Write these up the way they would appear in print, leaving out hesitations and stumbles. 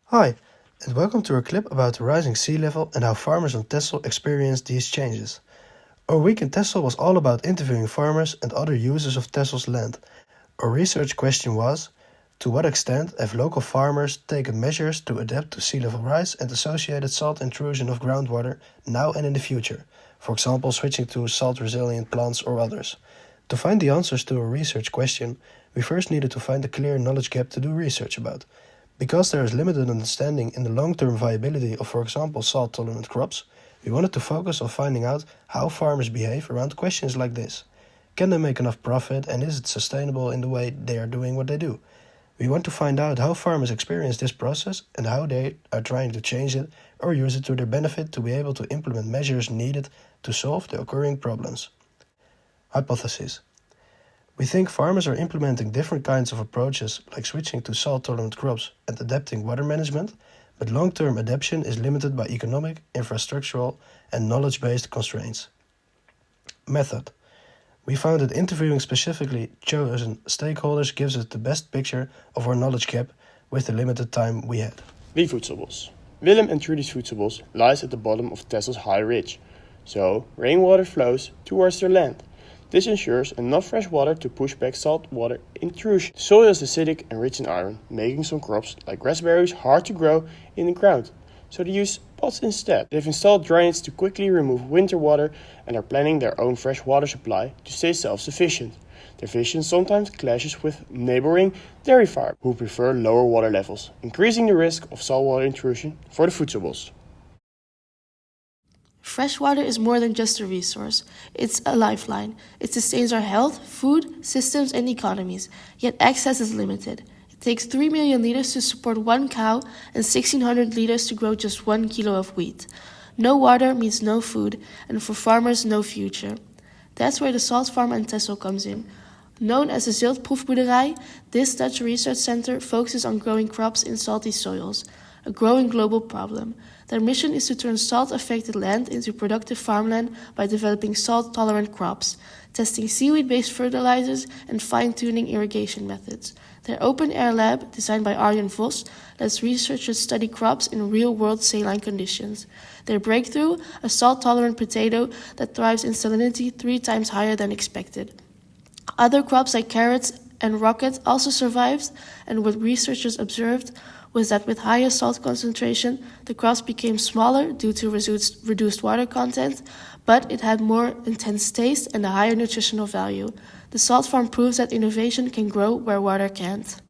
Hi, and welcome to a clip about the rising sea level and how farmers on Texel experience these changes. Our week in Texel was all about interviewing farmers and other users of Texel's land. Our research question was, to what extent have local farmers taken measures to adapt to sea level rise and associated salt intrusion of groundwater now and in the future, for example switching to salt-resilient plants or others? To find the answers to our research question, we first needed to find a clear knowledge gap to do research about. Because there is limited understanding in the long-term viability of, for example, salt-tolerant crops, we wanted to focus on finding out how farmers behave around questions like this. Can they make enough profit, and is it sustainable in the way they are doing what they do? We want to find out how farmers experience this process and how they are trying to change it or use it to their benefit to be able to implement measures needed to solve the occurring problems. Hypothesis. We think farmers are implementing different kinds of approaches, like switching to salt-tolerant crops and adapting water management, but long-term adaptation is limited by economic, infrastructural, and knowledge-based constraints. Method. We found that interviewing specifically chosen stakeholders gives us the best picture of our knowledge gap with the limited time we had. Wie Voedselbos. Willem and Trudy's Voedselbos lies at the bottom of Texel's high ridge, so rainwater flows towards their land. This ensures enough fresh water to push back saltwater intrusion. The soil is acidic and rich in iron, making some crops, like raspberries, hard to grow in the ground, so they use pots instead. They've installed drainage to quickly remove winter water and are planning their own fresh water supply to stay self-sufficient. Their vision sometimes clashes with neighboring dairy farms, who prefer lower water levels, increasing the risk of saltwater intrusion for the Voedselbos. Fresh water is more than just a resource. It's a lifeline. It sustains our health, food, systems, and economies. Yet access is limited. It takes 3 million liters to support 1 cow and 1,600 liters to grow just 1 kilo of wheat. No water means no food, and for farmers, no future. That's where the Salt Farm aan Texel comes in. Known as the Ziltproefboerderij, this Dutch research center focuses on growing crops in salty soils, a growing global problem. Their mission is to turn salt-affected land into productive farmland by developing salt-tolerant crops, testing seaweed-based fertilizers, and fine-tuning irrigation methods. Their open-air lab, designed by Arjen Vos, lets researchers study crops in real-world saline conditions. Their breakthrough, a salt-tolerant potato that thrives in salinity 3 times higher than expected. Other crops like carrots and rocket also survived, and what researchers observed was that with higher salt concentration, the crops became smaller due to reduced water content, but it had more intense taste and a higher nutritional value. The Salt Farm proves that innovation can grow where water can't.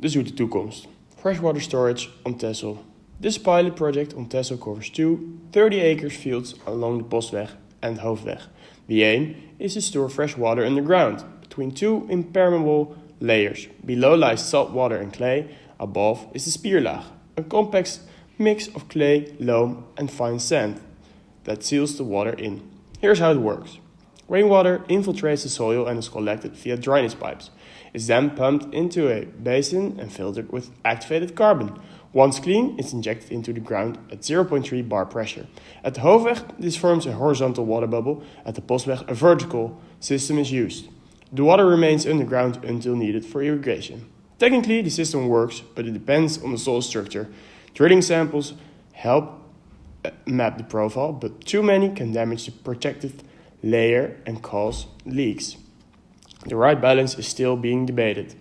De zoete toekomst. Freshwater storage on Texel. This pilot project on Texel covers 2 30-acre fields along the Postweg and Hoofdweg. The aim is to store fresh water underground, between 2 impermeable layers. Below lies salt water and clay. Above is the spierlaag, a complex mix of clay, loam and fine sand that seals the water in. Here's how it works. Rainwater infiltrates the soil and is collected via drainage pipes. It's then pumped into a basin and filtered with activated carbon. Once clean, it's injected into the ground at 0.3 bar pressure. At the Hoofdweg, this forms a horizontal water bubble. At the Postweg, a vertical system is used. The water remains underground until needed for irrigation. Technically, the system works, but it depends on the soil structure. Drilling samples help map the profile, but too many can damage the protective layer and cause leaks. The right balance is still being debated.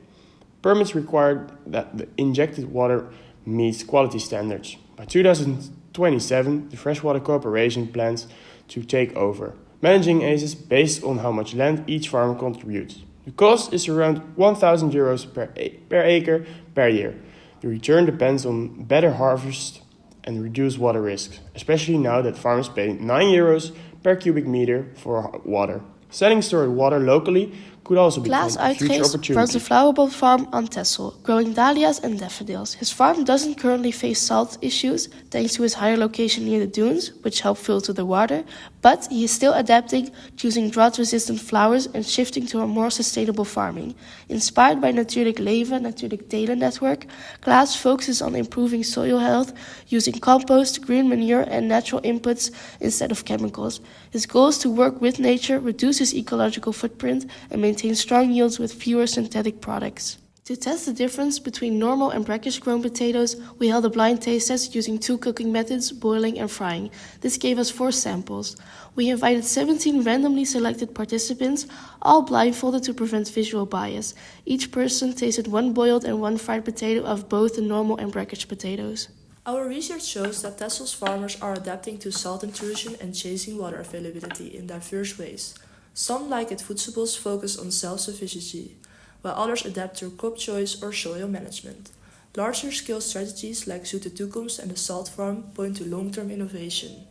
Permits require that the injected water meets quality standards. By 2027, the Freshwater Corporation plans to take over, managing ACES based on how much land each farmer contributes. The cost is around €1,000 per acre per year. The return depends on better harvest and reduced water risks, especially now that farmers pay €9 per cubic meter for water. Selling stored water locally could also become Klaas a future Uitgeest opportunity. runs a flowerball farm on Texel, growing dahlias and daffodils. His farm doesn't currently face salt issues thanks to his higher location near the dunes, which help filter the water, but he is still adapting, choosing drought-resistant flowers and shifting to a more sustainable farming. Inspired by Natuurlijk Leven, Natuurlijk Telen network, Klaas focuses on improving soil health, using compost, green manure and natural inputs instead of chemicals. His goal is to work with nature, reduce his ecological footprint, and maintain strong yields with fewer synthetic products. To test the difference between normal and brackish-grown potatoes, we held a blind taste test using 2 cooking methods, boiling and frying. This gave us 4 samples. We invited 17 randomly selected participants, all blindfolded to prevent visual bias. Each person tasted 1 boiled and 1 fried potato of both the normal and brackish potatoes. Our research shows that Texel's farmers are adapting to salt intrusion and chasing water availability in diverse ways. Some, like at Voedselbos, focus on self-sufficiency, while others adapt through crop choice or soil management. Larger-scale strategies like Zoete Toekomst and the Salt Farm point to long-term innovation.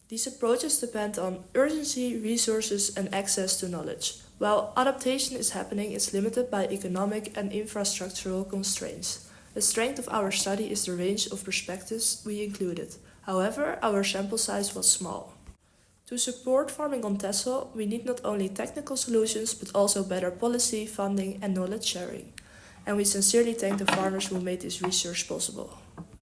These approaches depend on urgency, resources, and access to knowledge. While adaptation is happening, it's limited by economic and infrastructural constraints. The strength of our study is the range of perspectives we included. However, our sample size was small. To support farming on Texel, we need not only technical solutions, but also better policy, funding, and knowledge sharing. And we sincerely thank the farmers who made this research possible.